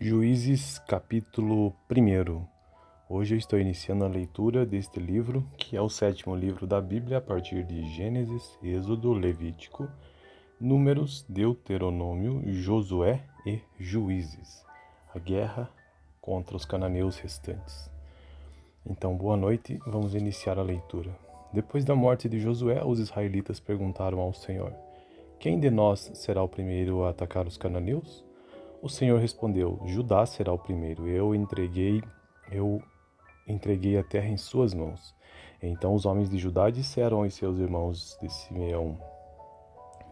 Juízes, capítulo 1. Hoje eu estou iniciando a leitura deste livro, que é o sétimo livro da Bíblia, a partir de Gênesis, Êxodo, Levítico, Números, Deuteronômio, Josué e Juízes. A guerra contra os cananeus restantes. Então, boa noite, vamos iniciar a leitura. Depois da morte de Josué, os israelitas perguntaram ao Senhor: Quem de nós será o primeiro a atacar os cananeus? O Senhor respondeu: Judá será o primeiro. Eu entreguei a terra em suas mãos. Então os homens de Judá disseram aos seus irmãos de Simeão: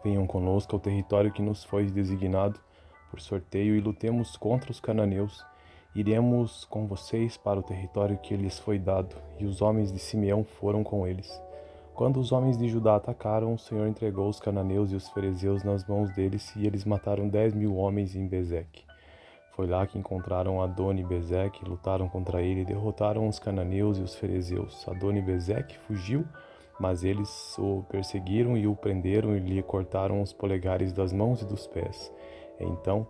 Venham conosco ao território que nos foi designado por sorteio e lutemos contra os cananeus. Iremos com vocês para o território que lhes foi dado. E os homens de Simeão foram com eles. Quando os homens de Judá atacaram, o Senhor entregou os cananeus e os ferezeus nas mãos deles, e eles mataram 10.000 homens em Bezeque. Foi lá que encontraram Adoni-Bezeque, lutaram contra ele e derrotaram os cananeus e os ferezeus. Adoni-Bezeque fugiu, mas eles o perseguiram e o prenderam e lhe cortaram os polegares das mãos e dos pés. Então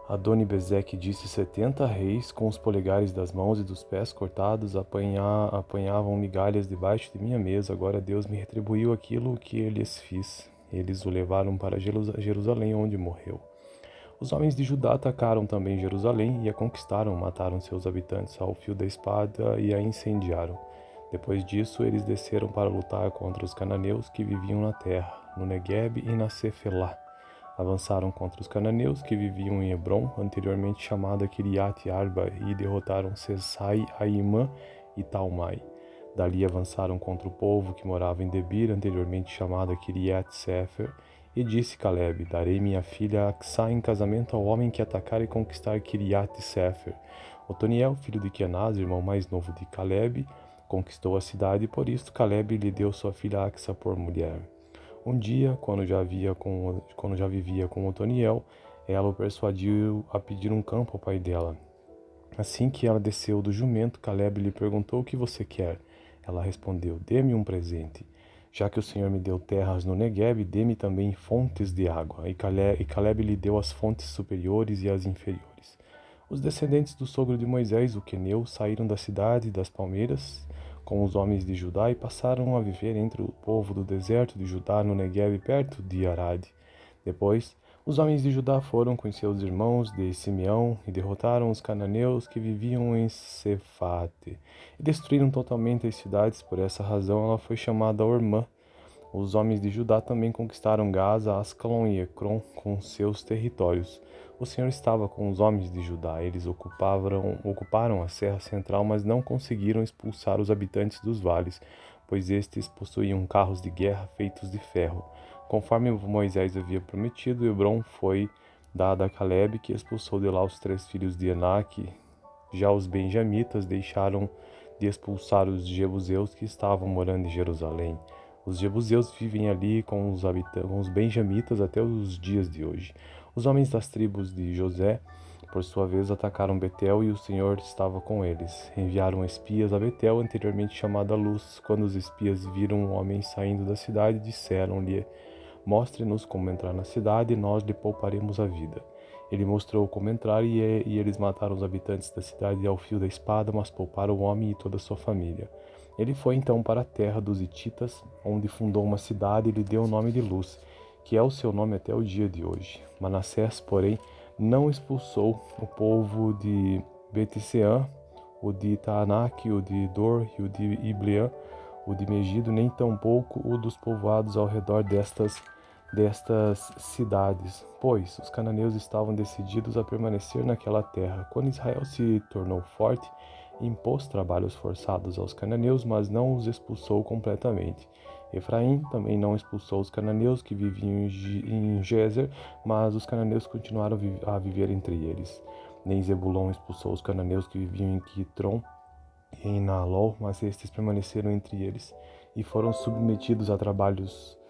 Adoni-Bezeque disse: 70 reis com os polegares das mãos e dos pés cortados apanhavam migalhas debaixo de minha mesa. Agora Deus me retribuiu aquilo que eu lhes fiz. Eles o levaram para Jerusalém, onde morreu. Os homens de Judá atacaram também Jerusalém e a conquistaram, mataram seus habitantes ao fio da espada e a incendiaram. Depois disso, eles desceram para lutar contra os cananeus que viviam na terra, no Neguebe e na Cefelá. Avançaram contra os cananeus que viviam em Hebron, anteriormente chamada Kiriat Arba, e derrotaram Sesai, Aimã e Talmai. Dali avançaram contra o povo que morava em Debir, anteriormente chamada Kiriat Sefer, e disse Caleb: Darei minha filha Aksá em casamento ao homem que atacar e conquistar Kiriat Sefer. Otoniel, filho de Kenaz, irmão mais novo de Caleb, conquistou a cidade, e por isso Caleb lhe deu sua filha Aksá por mulher. Um dia, quando já vivia com Otoniel, ela o persuadiu a pedir um campo ao pai dela. Assim que ela desceu do jumento, Caleb lhe perguntou: O que você quer? Ela respondeu: Dê-me um presente. Já que o Senhor me deu terras no Neguebe, dê-me também fontes de água. E Caleb lhe deu as fontes superiores e as inferiores. Os descendentes do sogro de Moisés, o queneu, saíram da cidade das palmeiras com os homens de Judá e passaram a viver entre o povo do deserto de Judá no Neguebe, perto de Arade. Depois, os homens de Judá foram com seus irmãos de Simeão e derrotaram os cananeus que viviam em Cefate e destruíram totalmente as cidades. Por essa razão ela foi chamada Ormã. Os homens de Judá também conquistaram Gaza, Ascalon e Ecrom com seus territórios. O Senhor estava com os homens de Judá. Eles ocuparam a Serra Central, mas não conseguiram expulsar os habitantes dos vales, pois estes possuíam carros de guerra feitos de ferro. Conforme Moisés havia prometido, Hebron foi dada a Caleb, que expulsou de lá os 3 filhos de Enaque. Já os benjamitas deixaram de expulsar os jebuseus que estavam morando em Jerusalém. Os jebuseus vivem ali com os benjamitas até os dias de hoje. Os homens das tribos de José, por sua vez, atacaram Betel e o Senhor estava com eles. Enviaram espias a Betel, anteriormente chamada Luz. Quando os espias viram um homem saindo da cidade, disseram-lhe: Mostre-nos como entrar na cidade e nós lhe pouparemos a vida. Ele mostrou como entrar e eles mataram os habitantes da cidade ao fio da espada, mas pouparam o homem e toda a sua família. Ele foi então para a terra dos Hititas, onde fundou uma cidade e lhe deu o nome de Luz, que é o seu nome até o dia de hoje. Manassés, porém, não expulsou o povo de Bet-Sean, o de Taanac, o de Dor e o de Ibleã, o de Megido, nem tampouco o dos povoados ao redor destas cidades, pois os cananeus estavam decididos a permanecer naquela terra. Quando Israel se tornou forte, impôs trabalhos forçados aos cananeus, mas não os expulsou completamente. Efraim também não expulsou os cananeus que viviam em Gezer, mas os cananeus continuaram a viver entre eles. Nem Zebulon expulsou os cananeus que viviam em Quitron e em Naalol, mas estes permaneceram entre eles e foram submetidos a trabalhos entre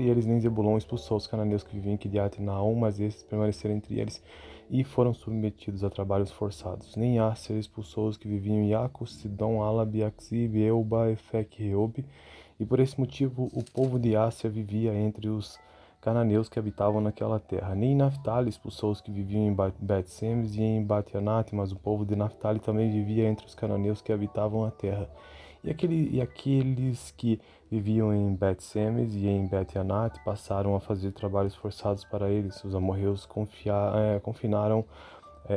eles. Nem Zebulon expulsou os cananeus que viviam em Kiriat Naom, mas estes permaneceram entre eles e foram submetidos a trabalhos forçados. Nem Asser expulsou os que viviam em Yaco, Sidom, Alab, Axib, Euba, Efec e Reob, e por esse motivo o povo de Asser vivia entre os cananeus que habitavam naquela terra. Nem Naftali expulsou os que viviam em Bet-Semes e em Bate-Anate, mas o povo de Naftali também vivia entre os cananeus que habitavam a terra. E aqueles que viviam em Bet-Semes e em Bet-Anate passaram a fazer trabalhos forçados para eles. Os amorreus confinaram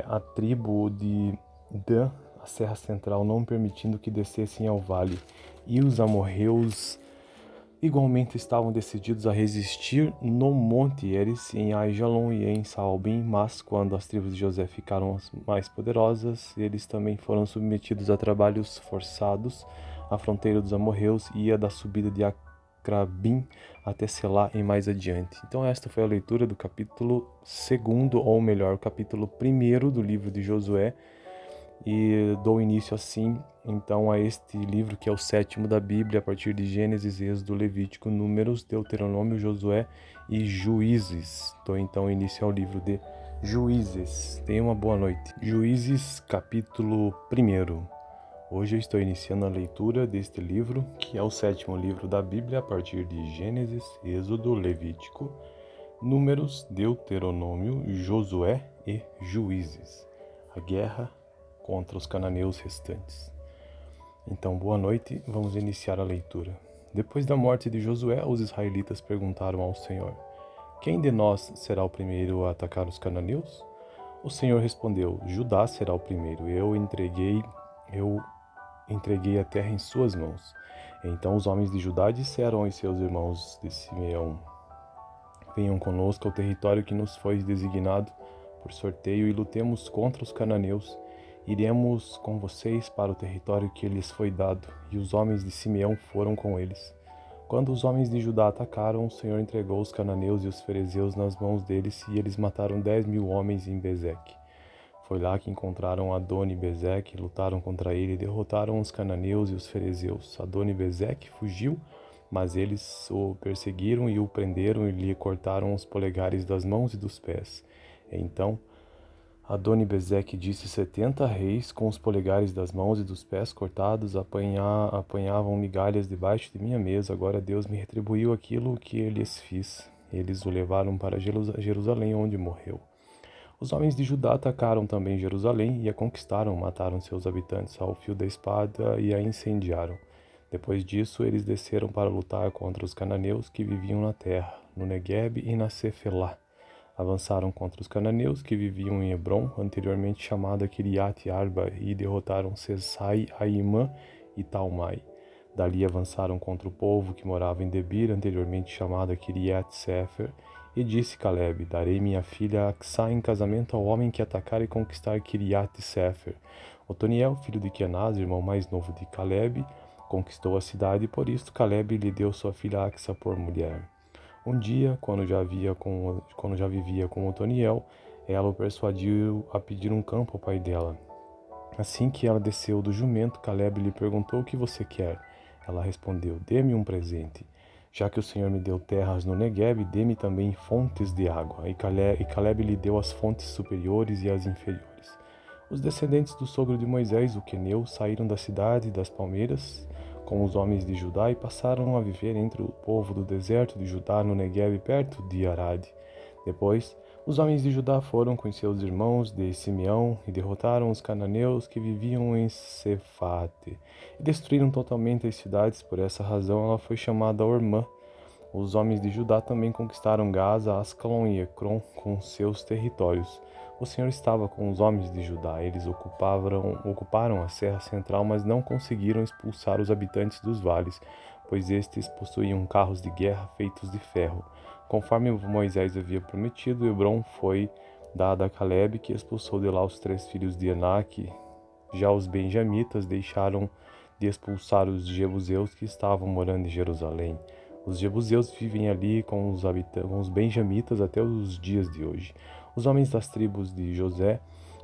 a tribo de Dan, a Serra Central, não permitindo que descessem ao vale. E os amorreus igualmente estavam decididos a resistir no Monte Heres, em Aijalon e em Saalbim, mas quando as tribos de José ficaram mais poderosas, eles também foram submetidos a trabalhos forçados. A fronteira dos amorreus ia da subida de Acrabim até Selá e mais adiante. Então esta foi a leitura do capítulo 2, ou melhor, o capítulo 1 do livro de Josué, e dou início assim então a este livro que é o 7º da Bíblia, a partir de Gênesis, Êxodo, Levítico, Números, Deuteronômio, Josué e Juízes. Dou então início ao livro de Juízes. Tenha uma boa noite. Juízes, capítulo 1. Hoje eu estou iniciando a leitura deste livro, que é o 7º livro da Bíblia, a partir de Gênesis, Êxodo, Levítico, Números, Deuteronômio, Josué e Juízes. A guerra contra os cananeus restantes. Então, boa noite, vamos iniciar a leitura. Depois da morte de Josué, os israelitas perguntaram ao Senhor: quem de nós será o primeiro a atacar os cananeus? O Senhor respondeu: Judá será o primeiro. Eu entreguei a terra em suas mãos. Então os homens de Judá disseram aos seus irmãos de Simeão: venham conosco ao território que nos foi designado por sorteio e lutemos contra os cananeus. Iremos com vocês para o território que lhes foi dado. E os homens de Simeão foram com eles. Quando os homens de Judá atacaram, o Senhor entregou os cananeus e os ferezeus nas mãos deles, e eles mataram 10.000 homens em Bezeque. Foi lá que encontraram Adoni Bezeque, lutaram contra ele e derrotaram os cananeus e os ferezeus. Adoni Bezeque fugiu, mas eles o perseguiram e o prenderam e lhe cortaram os polegares das mãos e dos pés. Então Adoni Bezeque disse: 70 reis com os polegares das mãos e dos pés cortados apanhavam migalhas debaixo de minha mesa. Agora Deus me retribuiu aquilo que lhes fiz. Eles o levaram para Jerusalém, onde morreu. Os homens de Judá atacaram também Jerusalém e a conquistaram, mataram seus habitantes ao fio da espada e a incendiaram. Depois disso, eles desceram para lutar contra os cananeus que viviam na terra, no Neguebe e na Cefelá. Avançaram contra os cananeus que viviam em Hebron, anteriormente chamada Kiriat Arba, e derrotaram Sesai, Aimã e Talmai. Dali avançaram contra o povo que morava em Debir, anteriormente chamada Kiriat Sefer, e disse Caleb: darei minha filha Aksá em casamento ao homem que atacar e conquistar Kiriat Sefer. Otoniel, filho de Kenaz, irmão mais novo de Caleb, conquistou a cidade, e por isso Caleb lhe deu sua filha Aksá por mulher. Um dia, quando já vivia com Otoniel, ela o persuadiu a pedir um campo ao pai dela. Assim que ela desceu do jumento, Caleb lhe perguntou: o que você quer? Ela respondeu: dê-me um presente. Já que o Senhor me deu terras no Neguebe, dê-me também fontes de água. E Caleb lhe deu as fontes superiores e as inferiores. Os descendentes do sogro de Moisés, o queneu, saíram da cidade das palmeiras com os homens de Judá e passaram a viver entre o povo do deserto de Judá no Neguebe, perto de Arad. Depois, os homens de Judá foram com seus irmãos de Simeão e derrotaram os cananeus que viviam em Cefate e destruíram totalmente as cidades. Por essa razão ela foi chamada Ormã. Os homens de Judá também conquistaram Gaza, Ascalon e Ecrom com seus territórios. O Senhor estava com os homens de Judá. Eles ocuparam a Serra Central, mas não conseguiram expulsar os habitantes dos vales, pois estes possuíam carros de guerra feitos de ferro. Conforme Moisés havia prometido, Hebron foi dada a Caleb, que expulsou de lá os 3 filhos de Enaque. Já os benjamitas deixaram de expulsar os jebuseus que estavam morando em Jerusalém. Os jebuseus vivem ali com os benjamitas até os dias de hoje. Os homens das tribos de José,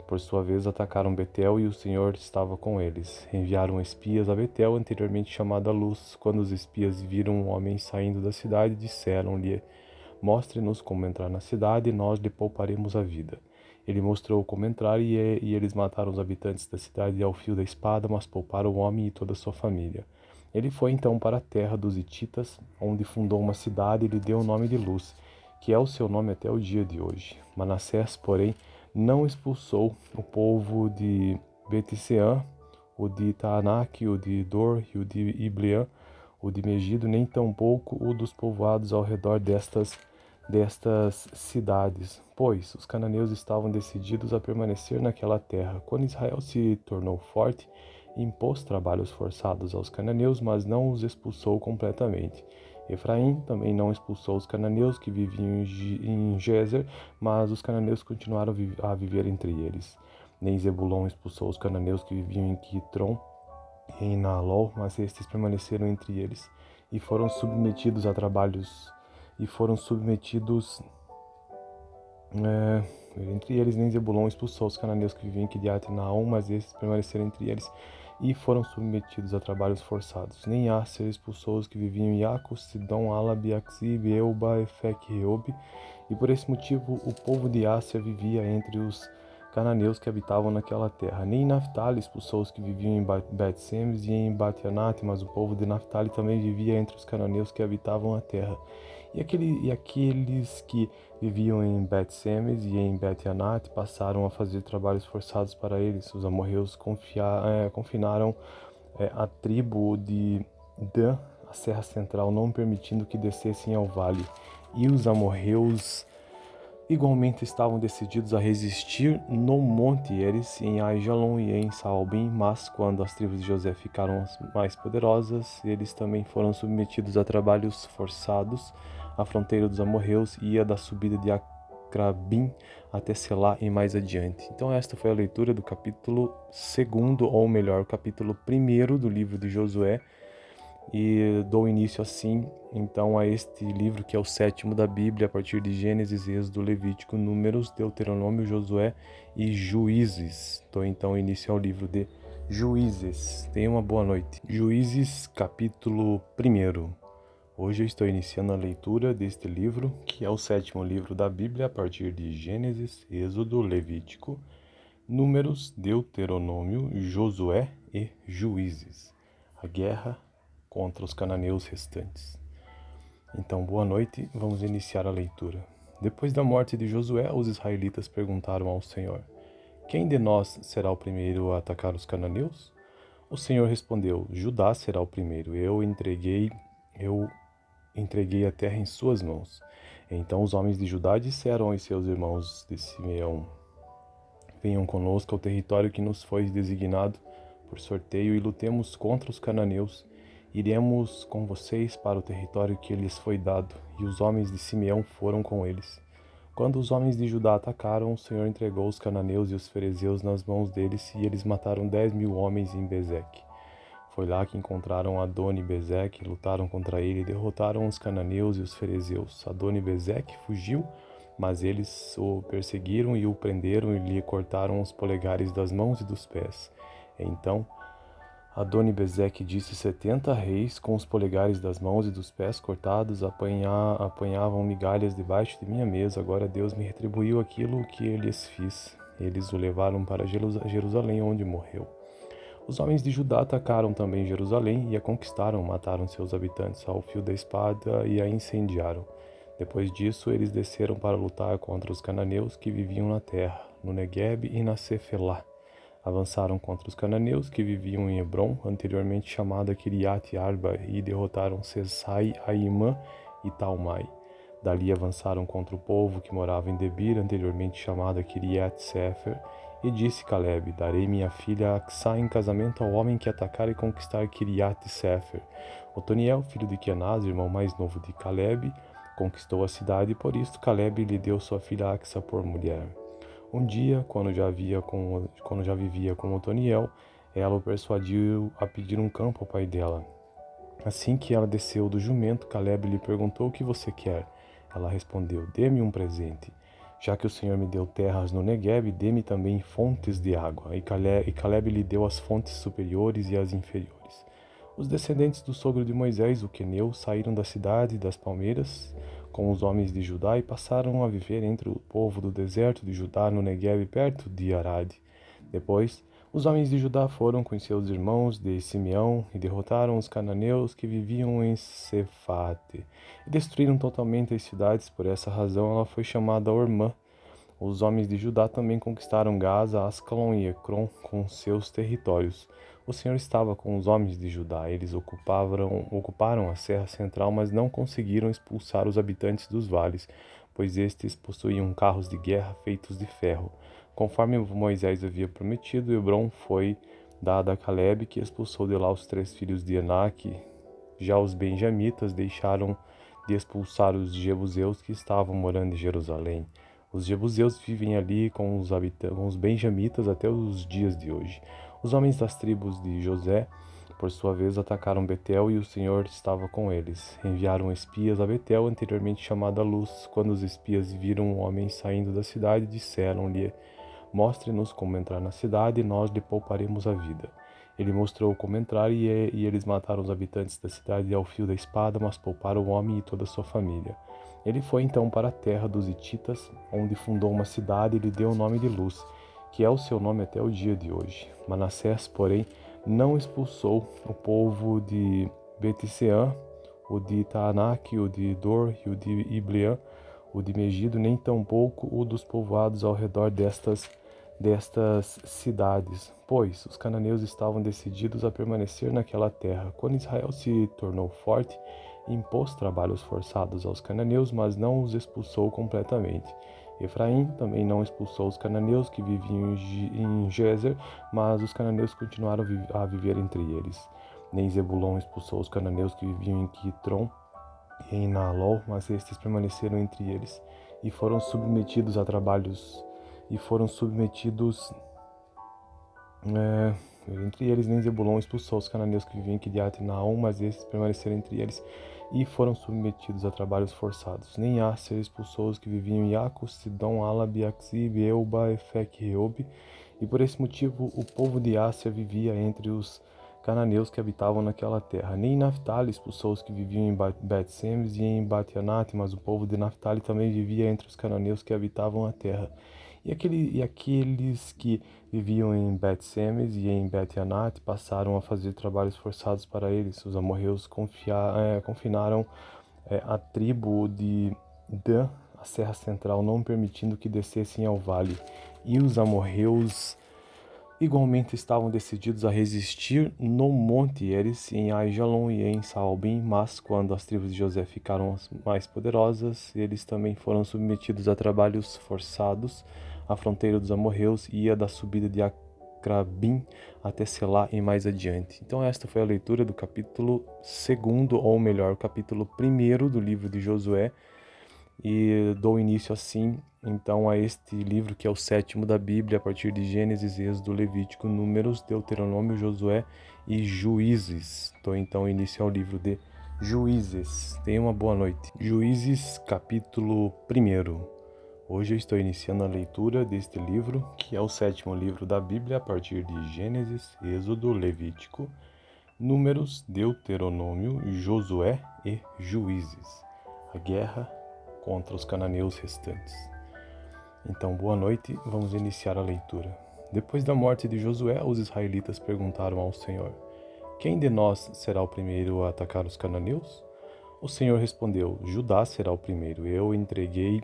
por sua vez, atacaram Betel e o Senhor estava com eles. Enviaram espias a Betel, anteriormente chamada Luz. Quando os espias viram um homem saindo da cidade, disseram-lhe: mostre-nos como entrar na cidade e nós lhe pouparemos a vida. Ele mostrou como entrar e eles mataram os habitantes da cidade ao fio da espada, mas pouparam o homem e toda a sua família. Ele foi então para a terra dos Hititas, onde fundou uma cidade e lhe deu o nome de Luz. que é o seu nome até o dia de hoje. Manassés, porém, não expulsou o povo de Bet-sean, o de Taanac, o de Dor e o de Ibleã, o de Megido, nem tampouco o dos povoados ao redor destas cidades, pois os cananeus estavam decididos a permanecer naquela terra. Quando Israel se tornou forte, impôs trabalhos forçados aos cananeus, mas não os expulsou completamente. Efraim também não expulsou os cananeus que viviam em Gezer, mas os cananeus continuaram a viver entre eles. Nem Zebulon expulsou os cananeus que viviam em Quitron e em Naalol, mas estes permaneceram entre eles e foram submetidos a trabalhos entre eles. Nem Zebulon expulsou os cananeus que viviam em Kiriat Naom, mas estes permaneceram entre eles e foram submetidos a trabalhos forçados. Nem Asser expulsou os que viviam em Yaco, Sidom, Alabi, Axib, Euba, Efec e Reob, e por esse motivo o povo de Asser vivia entre os cananeus que habitavam naquela terra. Nem Naphtali expulsou os que viviam em Bet-Semes e em Bate-Anat, mas o povo de Naphtali também vivia entre os cananeus que habitavam a terra. E aqueles que viviam em Bet-Semes e em Bet-Anat passaram a fazer trabalhos forçados para eles. Os amorreus confinaram a tribo de Dan, a serra central, não permitindo que descessem ao vale. E os amorreus igualmente estavam decididos a resistir no Monte Heres, em Aijalon e em Saalbim, mas quando as tribos de José ficaram mais poderosas, eles também foram submetidos a trabalhos forçados. A fronteira dos amorreus ia da subida de Acrabim até Selá e mais adiante. Então esta foi a leitura do capítulo 2, ou melhor, o capítulo 1 do livro de Josué, e dou início assim, então, a este livro que é o 7º da Bíblia, a partir de Gênesis, Êxodo, Levítico, Números, Deuteronômio, Josué e Juízes. Dou então início ao livro de Juízes. Tenha uma boa noite. Juízes, capítulo 1. Hoje eu estou iniciando a leitura deste livro, que é o 7º livro da Bíblia, a partir de Gênesis, Êxodo, Levítico, Números, Deuteronômio, Josué e Juízes. A guerra contra os cananeus restantes. Então, boa noite, vamos iniciar a leitura. Depois da morte de Josué, os israelitas perguntaram ao Senhor: quem de nós será o primeiro a atacar os cananeus? O Senhor respondeu: Judá será o primeiro. Eu entreguei a terra em suas mãos. Então os homens de Judá disseram aos seus irmãos de Simeão: venham conosco ao território que nos foi designado por sorteio e lutemos contra os cananeus. Iremos com vocês para o território que lhes foi dado. E os homens de Simeão foram com eles. Quando os homens de Judá atacaram, o Senhor entregou os cananeus e os ferezeus nas mãos deles, e eles mataram 10.000 homens em Bezeque. Foi lá que encontraram Adoni Bezeque, lutaram contra ele e derrotaram os cananeus e os ferezeus. Adoni Bezeque fugiu, mas eles o perseguiram e o prenderam e lhe cortaram os polegares das mãos e dos pés. Então Adoni-Bezeque disse: 70 reis com os polegares das mãos e dos pés cortados apanhavam migalhas debaixo de minha mesa. Agora Deus me retribuiu aquilo que lhes fiz. Eles o levaram para Jerusalém, onde morreu. Os homens de Judá atacaram também Jerusalém e a conquistaram, mataram seus habitantes ao fio da espada e a incendiaram. Depois disso, eles desceram para lutar contra os cananeus que viviam na terra, no Neguebe e na Cefelá. Avançaram contra os cananeus que viviam em Hebron, anteriormente chamada Kiriat Arba, e derrotaram Sesai, Aimã e Talmai. Dali avançaram contra o povo que morava em Debir, anteriormente chamada Kiriat Sefer, e disse Caleb: darei minha filha Aksá em casamento ao homem que atacar e conquistar Kiriat Sefer. Otoniel, filho de Kenaz, irmão mais novo de Caleb, conquistou a cidade, e por isso Caleb lhe deu sua filha Aksá por mulher. Um dia, quando já vivia com Otoniel, ela o persuadiu a pedir um campo ao pai dela. Assim que ela desceu do jumento, Caleb lhe perguntou: o que você quer? Ela respondeu: dê-me um presente. Já que o Senhor me deu terras no Neguebe, dê-me também fontes de água. E Caleb lhe deu as fontes superiores e as inferiores. Os descendentes do sogro de Moisés, o queneu, saíram da cidade das palmeiras com os homens de Judá e passaram a viver entre o povo do deserto de Judá no Neguebe, perto de Arade. Depois, Os homens de Judá foram com seus irmãos de Simeão e derrotaram os cananeus que viviam em Cefate e destruíram totalmente as cidades. Por essa razão ela foi chamada Ormã. Os homens de Judá também conquistaram Gaza, Ascalon e Ecrom com seus territórios. O Senhor estava com os homens de Judá. Eles ocuparam a Serra Central, mas não conseguiram expulsar os habitantes dos vales, pois estes possuíam carros de guerra feitos de ferro. Conforme Moisés havia prometido, Hebron foi dada a Calebe, que expulsou de lá os 3 filhos de Enaque. Já os benjamitas deixaram de expulsar os jebuseus que estavam morando em Jerusalém. Os jebuseus vivem ali com os benjamitas até os dias de hoje. Os homens das tribos de José, por sua vez, atacaram Betel e o Senhor estava com eles. Enviaram espias a Betel, anteriormente chamada Luz. Quando os espias viram um homem saindo da cidade, disseram-lhe: Mostre-nos como entrar na cidade e nós lhe pouparemos a vida. Ele mostrou como entrar e eles mataram os habitantes da cidade ao fio da espada, mas pouparam o homem e toda a sua família. Ele foi então para a terra dos Hititas, onde fundou uma cidade e lhe deu o nome de Luz, que é o seu nome até o dia de hoje. Manassés, porém, não expulsou o povo de Bet-sean, o de Taanac, o de Dor e o de Ibleã, o de Megido, nem tampouco o dos povoados ao redor destas cidades, pois os cananeus estavam decididos a permanecer naquela terra. Quando Israel se tornou forte, impôs trabalhos forçados aos cananeus, mas não os expulsou completamente. Efraim também não expulsou os cananeus que viviam em Gezer, mas os cananeus continuaram a viver entre eles. Nem Zebulon expulsou os cananeus que viviam em Quitron e em Naalol, mas estes permaneceram entre eles e foram submetidos a trabalhos entre eles. Nem Zebulon expulsou os cananeus que viviam em Kiriat Naom, mas estes permaneceram entre eles e foram submetidos a trabalhos forçados. Nem Asser expulsou os que viviam em Yaco, Sidom, Alabi, Axib, Euba, Efec e Reob, e por esse motivo o povo de Asser vivia entre os cananeus que habitavam naquela terra. Nem Naftali expulsou os que viviam em Bet-Semes e em Batianate, mas o povo de Naftali também vivia entre os cananeus que habitavam a terra. E aqueles que viviam em Bet-Semes e em Bet-Anat passaram a fazer trabalhos forçados para eles. Os amorreus confinaram a tribo de Dan, a Serra Central, não permitindo que descessem ao vale. E os amorreus igualmente estavam decididos a resistir no Monte Eres, em Aijalon e em Saalbim, mas quando as tribos de José ficaram mais poderosas, eles também foram submetidos a trabalhos forçados. A fronteira dos amorreus ia da subida de Acrabim até Selá e mais adiante. Então esta foi a leitura do capítulo 2, ou melhor, o capítulo 1 do livro de Josué, e dou início assim então a este livro que é o 7º da Bíblia, a partir de Gênesis, Êxodo, Levítico, Números, Deuteronômio, Josué e Juízes. Dou então início ao livro de Juízes. Tenha uma boa noite. Juízes, capítulo 1. Hoje eu estou iniciando a leitura deste livro, que é o 7º livro da Bíblia, a partir de Gênesis, Êxodo, Levítico, Números, Deuteronômio, Josué e Juízes. A guerra contra os cananeus restantes. Então, boa noite, vamos iniciar a leitura. Depois da morte de Josué, os israelitas perguntaram ao Senhor: Quem de nós será o primeiro a atacar os cananeus? O Senhor respondeu: Judá será o primeiro. Eu entreguei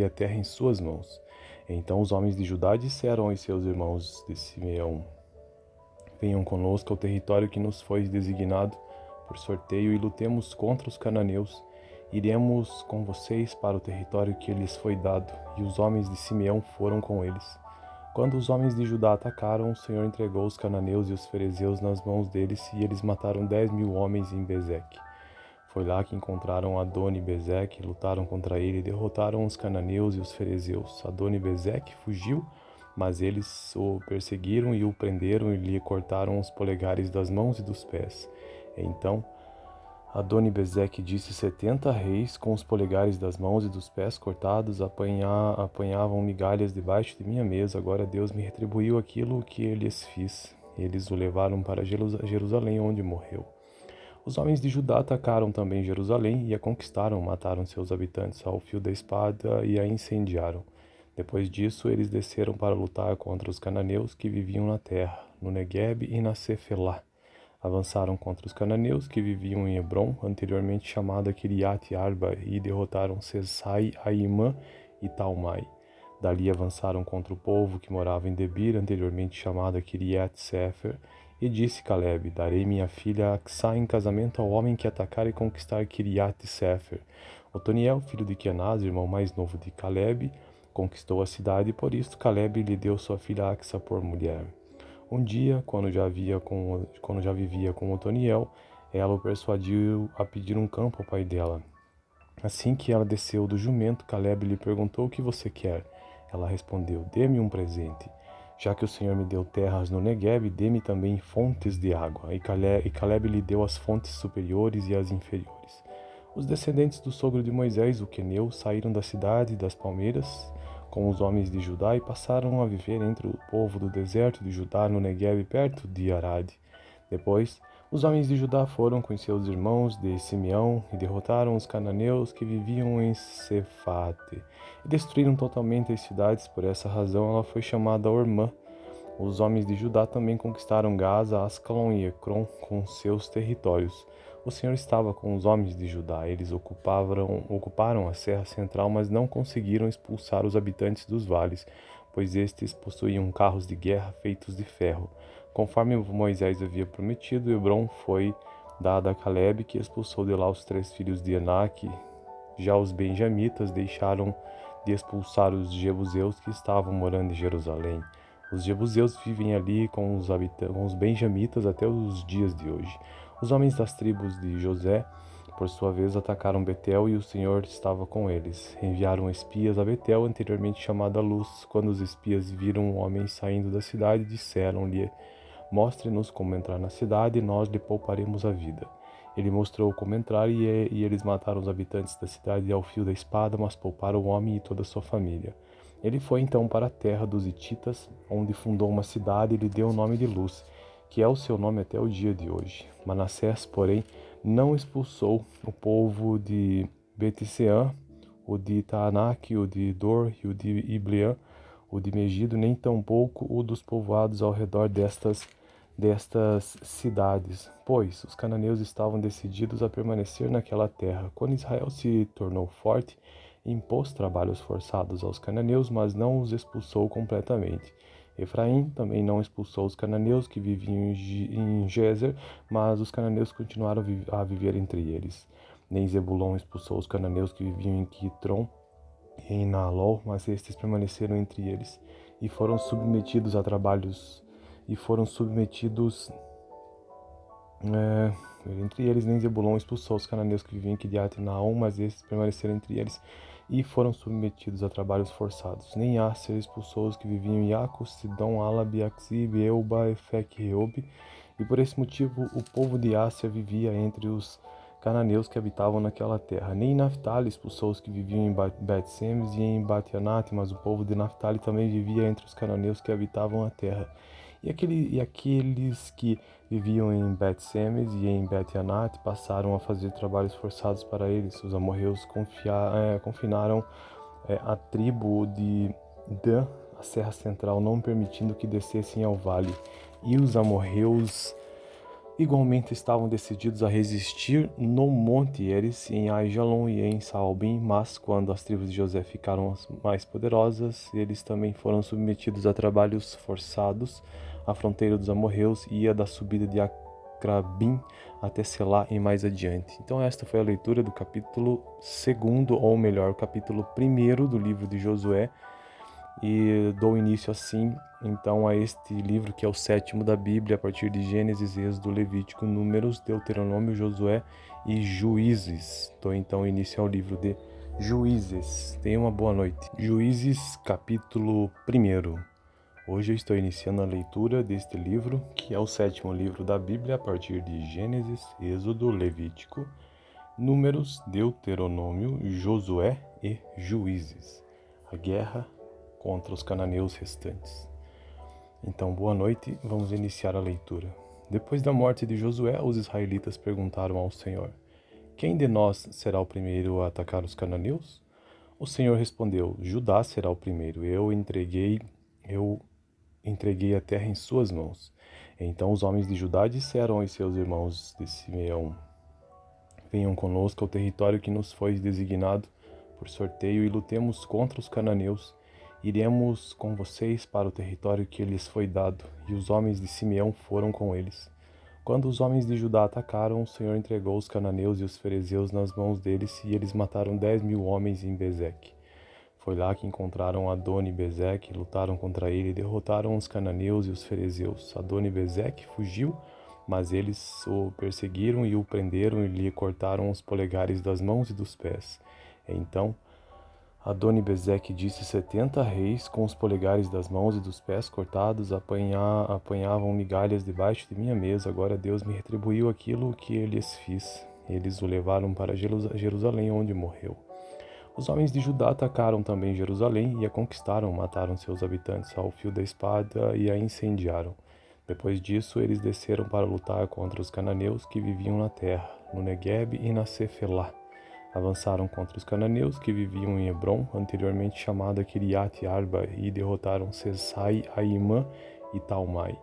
a terra em suas mãos. Então os homens de Judá disseram aos seus irmãos de Simeão: Venham conosco ao território que nos foi designado por sorteio e lutemos contra os cananeus. Iremos com vocês para o território que lhes foi dado. E os homens de Simeão foram com eles. Quando os homens de Judá atacaram, o Senhor entregou os cananeus e os ferezeus nas mãos deles, e eles mataram 10.000 homens em Bezeque. Foi lá que encontraram Adoni Bezeque, lutaram contra ele e derrotaram os cananeus e os ferezeus. Adoni Bezeque fugiu, mas eles o perseguiram e o prenderam e lhe cortaram os polegares das mãos e dos pés. Então Adoni-Bezeque disse: 70 reis com os polegares das mãos e dos pés cortados apanhavam migalhas debaixo de minha mesa. Agora Deus me retribuiu aquilo que lhes fiz. Eles o levaram para Jerusalém, onde morreu. Os homens de Judá atacaram também Jerusalém e a conquistaram, mataram seus habitantes ao fio da espada e a incendiaram. Depois disso, eles desceram para lutar contra os cananeus que viviam na terra, no Neguebe e na Cefelá. Avançaram contra os cananeus que viviam em Hebron, anteriormente chamada Kiriat Arba, e derrotaram Sesai, Aimã e Talmai. Dali avançaram contra o povo que morava em Debir, anteriormente chamada Kiriat Sefer, e disse Caleb: Darei minha filha Aksá em casamento ao homem que atacar e conquistar Kiriat Sefer. Otoniel, filho de Kenaz, irmão mais novo de Caleb, conquistou a cidade, e por isso Caleb lhe deu sua filha Axa por mulher. Um dia, quando já vivia com Otoniel, ela o persuadiu a pedir um campo ao pai dela. Assim que ela desceu do jumento, Caleb lhe perguntou: O que você quer? Ela respondeu: Dê-me um presente. Já que o Senhor me deu terras no Negueb, dê-me também fontes de água. E Caleb lhe deu as fontes superiores e as inferiores. Os descendentes do sogro de Moisés, o queneu, saíram da cidade das palmeiras com os homens de Judá e passaram a viver entre o povo do deserto de Judá no Negueb, perto de Arad. Depois, os homens de Judá foram com seus irmãos de Simeão e derrotaram os cananeus que viviam em Cefate e destruíram totalmente as cidades. Por essa razão, ela foi chamada Ormã. Os homens de Judá também conquistaram Gaza, Ascalon e Ecrom com seus territórios. O Senhor estava com os homens de Judá. Eles ocuparam a Serra Central, mas não conseguiram expulsar os habitantes dos vales, pois estes possuíam carros de guerra feitos de ferro. Conforme Moisés havia prometido, Hebron foi dada a Caleb, que expulsou de lá os 3 filhos de Enaque. Já os benjamitas deixaram de expulsar os jebuseus que estavam morando em Jerusalém. Os jebuseus vivem ali com os benjamitas até os dias de hoje. Os homens das tribos de José, por sua vez, atacaram Betel e o Senhor estava com eles. Enviaram espias a Betel, anteriormente chamada Luz. Quando os espias viram um homem saindo da cidade, disseram-lhe: Mostre-nos como entrar na cidade e nós lhe pouparemos a vida. Ele mostrou como entrar e eles mataram os habitantes da cidade ao fio da espada, mas pouparam o homem e toda a sua família. Ele foi então para a terra dos Hititas, onde fundou uma cidade e lhe deu o nome de Luz, que é o seu nome até o dia de hoje. Manassés, porém, não expulsou o povo de Bet-Sean, o de Taanac, o de Dor e o de Ibleã, o de Megido, nem tampouco o dos povoados ao redor destas cidades, pois os cananeus estavam decididos a permanecer naquela terra. Quando Israel se tornou forte, impôs trabalhos forçados aos cananeus, mas não os expulsou completamente. Efraim também não expulsou os cananeus que viviam em Gezer, mas os cananeus continuaram a viver entre eles. Nem Zebulon expulsou os cananeus que viviam em Quitron e em Naalol, mas estes permaneceram entre eles e foram submetidos a trabalhos entre eles. Nem Zebulon expulsou os cananeus que viviam em Kiriat Naom, mas estes permaneceram entre eles e foram submetidos a trabalhos forçados. Nem Asser expulsou os que viviam em Yaco, Sidom, Alab, Aksib, Euba, Efek e Reob, e por esse motivo o povo de Asser vivia entre os cananeus que habitavam naquela terra. Nem Naftali expulsou os que viviam em Bet-Semes e em Batianate, mas o povo de Naftali também vivia entre os cananeus que habitavam a terra. E aqueles que viviam em Bet-Semes e em Bet-Anat passaram a fazer trabalhos forçados para eles. Os amorreus confinaram a tribo de Dan, a Serra Central, não permitindo que descessem ao vale. E os amorreus igualmente estavam decididos a resistir no Monte Eres, em Aijalon e em Saalbim, mas quando as tribos de José ficaram mais poderosas, eles também foram submetidos a trabalhos forçados. A fronteira dos amorreus ia da subida de Acrabim até Selá e mais adiante. Então esta foi a leitura do capítulo 2º, ou melhor, o capítulo 1º do livro de Josué, e dou início assim então a este livro, que é o 7º da Bíblia, a partir de Gênesis, Êxodo, Levítico, Números, Deuteronômio, Josué e Juízes. Dou então início ao livro de Juízes. Tenha uma boa noite. Juízes, capítulo 1º. Hoje eu estou iniciando a leitura deste livro, que é o 7º livro da Bíblia, a partir de Gênesis, Êxodo, Levítico, Números, Deuteronômio, Josué e Juízes. A guerra contra os cananeus restantes. Então, boa noite, vamos iniciar a leitura. Depois da morte de Josué, os israelitas perguntaram ao Senhor: Quem de nós será o primeiro a atacar os cananeus? O Senhor respondeu: Judá será o primeiro. Eu entreguei a terra em suas mãos. Então os homens de Judá disseram aos seus irmãos de Simeão: Venham conosco ao território que nos foi designado por sorteio e lutemos contra os cananeus. Iremos com vocês para o território que lhes foi dado. E os homens de Simeão foram com eles. Quando os homens de Judá atacaram, o Senhor entregou os cananeus e os ferezeus nas mãos deles, e eles mataram 10.000 homens em Bezeque. Foi lá que encontraram Adoni-Bezeque, lutaram contra ele e derrotaram os cananeus e os ferezeus. Adoni-Bezeque fugiu, mas eles o perseguiram e o prenderam e lhe cortaram os polegares das mãos e dos pés. Então Adoni-Bezeque disse: 70 reis com os polegares das mãos e dos pés cortados apanhavam migalhas debaixo de minha mesa. Agora Deus me retribuiu aquilo que lhes fiz. Eles o levaram para Jerusalém, onde morreu. Os homens de Judá atacaram também Jerusalém e a conquistaram, mataram seus habitantes ao fio da espada e a incendiaram. Depois disso, eles desceram para lutar contra os cananeus que viviam na terra, no Neguebe e na Cefelá. Avançaram contra os cananeus que viviam em Hebron, anteriormente chamada Kiriat Arba, e derrotaram Sesai, Aimã e Talmai.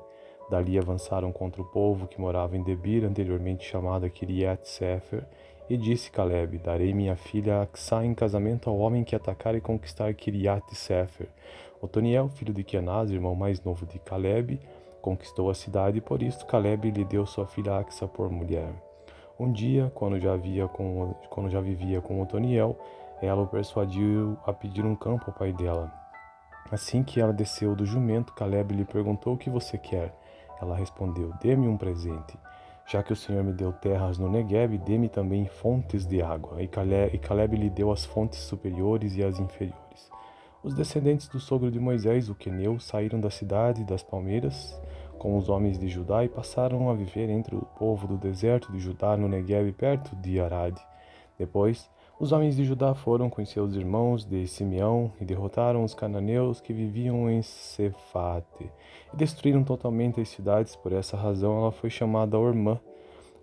Dali avançaram contra o povo que morava em Debir, anteriormente chamada Kiriat Sefer, e disse Caleb: Darei minha filha Aksá em casamento ao homem que atacar e conquistar Kiriat Sefer. Otoniel, filho de Kenaz, irmão mais novo de Caleb, conquistou a cidade e por isso Caleb lhe deu sua filha Aksá por mulher. Um dia, quando já vivia com Otoniel, ela o persuadiu a pedir um campo ao pai dela. Assim que ela desceu do jumento, Caleb lhe perguntou: O que você quer? Ela respondeu: Dê-me um presente. Já que o Senhor me deu terras no Negueb, dê-me também fontes de água. E Caleb lhe deu as fontes superiores e as inferiores. Os descendentes do sogro de Moisés, o queneu, saíram da cidade das palmeiras com os homens de Judá e passaram a viver entre o povo do deserto de Judá no Negueb, perto de Arad. Depois, os homens de Judá foram com seus irmãos de Simeão e derrotaram os cananeus que viviam em Cefate e destruíram totalmente as cidades. Por essa razão ela foi chamada Ormã.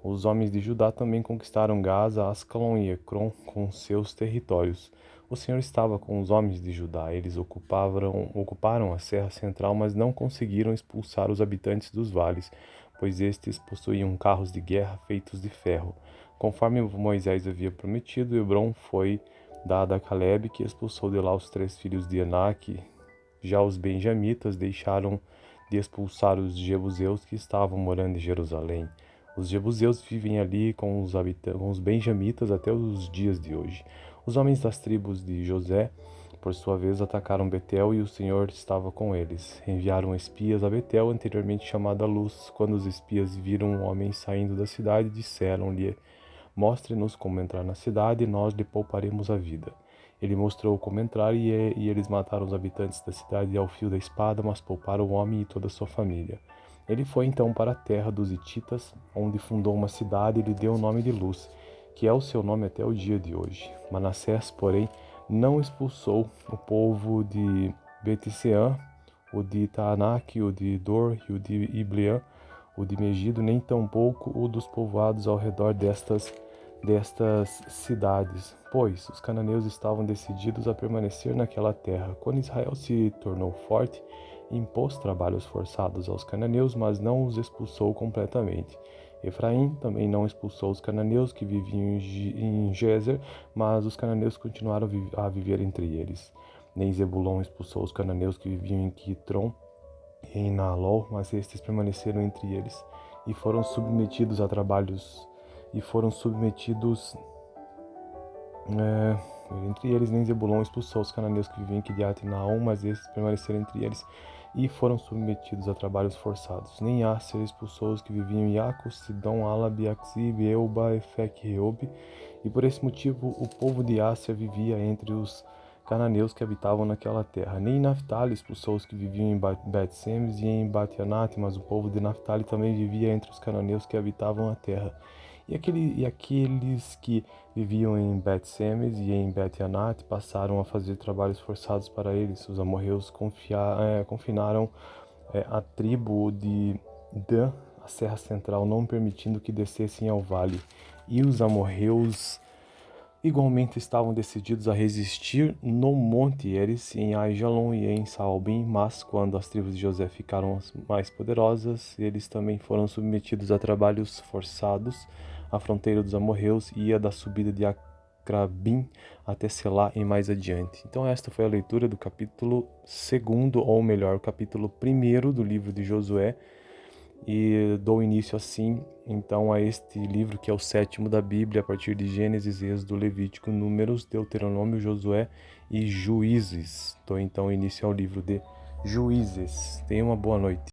Os homens de Judá também conquistaram Gaza, Ascalon e Ecrom com seus territórios. O Senhor estava com os homens de Judá. Eles ocuparam a Serra Central, mas não conseguiram expulsar os habitantes dos vales, pois estes possuíam carros de guerra feitos de ferro. Conforme Moisés havia prometido, Hebron foi dada a Caleb, que expulsou de lá os 3 filhos de Enaque. Já os benjamitas deixaram de expulsar os jebuseus que estavam morando em Jerusalém. Os jebuseus vivem ali com os benjamitas até os dias de hoje. Os homens das tribos de José, por sua vez, atacaram Betel e o Senhor estava com eles. Enviaram espias a Betel, anteriormente chamada Luz. Quando os espias viram um homem saindo da cidade, disseram-lhe: Mostre-nos como entrar na cidade e nós lhe pouparemos a vida. Ele mostrou como entrar e eles mataram os habitantes da cidade ao fio da espada, mas pouparam o homem e toda a sua família. Ele foi então para a terra dos Hititas, onde fundou uma cidade e lhe deu o nome de Luz, que é o seu nome até o dia de hoje. Manassés, porém, não expulsou o povo de Bet-Sean, o de Taanac, o de Dor e o de Ibleã, o de Megido, nem tampouco o dos povoados ao redor destas cidades, pois os cananeus estavam decididos a permanecer naquela terra. Quando Israel se tornou forte, impôs trabalhos forçados aos cananeus, mas não os expulsou completamente. Efraim também não expulsou os cananeus que viviam em Gezer, mas os cananeus continuaram a viver entre eles. Nem Zebulon expulsou os cananeus que viviam em Quitron e em Naalol, mas estes permaneceram entre eles e foram submetidos a trabalhos entre eles. Nem Zebulon expulsou os cananeus que viviam em Kiriat Naom, mas estes permaneceram entre eles e foram submetidos a trabalhos forçados. Nem Asser expulsou os que viviam em Yaco, Sidom, Alab, Aksib, Euba, Efek e Reob, e por esse motivo o povo de Asser vivia entre os cananeus que habitavam naquela terra. Nem Naftali expulsou os que viviam em Bet-Semes e em Batianate, mas o povo de Naftali também vivia entre os cananeus que habitavam a terra. E aqueles que viviam em Bet-Semes e em Bet-Anat passaram a fazer trabalhos forçados para eles. Os amorreus confinaram a tribo de Dan, a Serra Central, não permitindo que descessem ao vale. E os amorreus igualmente estavam decididos a resistir no Monte Heres, em Aijalon e em Saalbim, mas quando as tribos de José ficaram mais poderosas, eles também foram submetidos a trabalhos forçados. A fronteira dos amorreus ia da subida de Acrabim até Selá e mais adiante. Então esta foi a leitura do capítulo 2º, ou melhor, o capítulo 1º do livro de Josué, e dou início assim, então, a este livro que é o 7º da Bíblia, a partir de Gênesis, Êxodo, Levítico, Números, Deuteronômio, Josué e Juízes. Dou então início ao livro de Juízes. Tenha uma boa noite.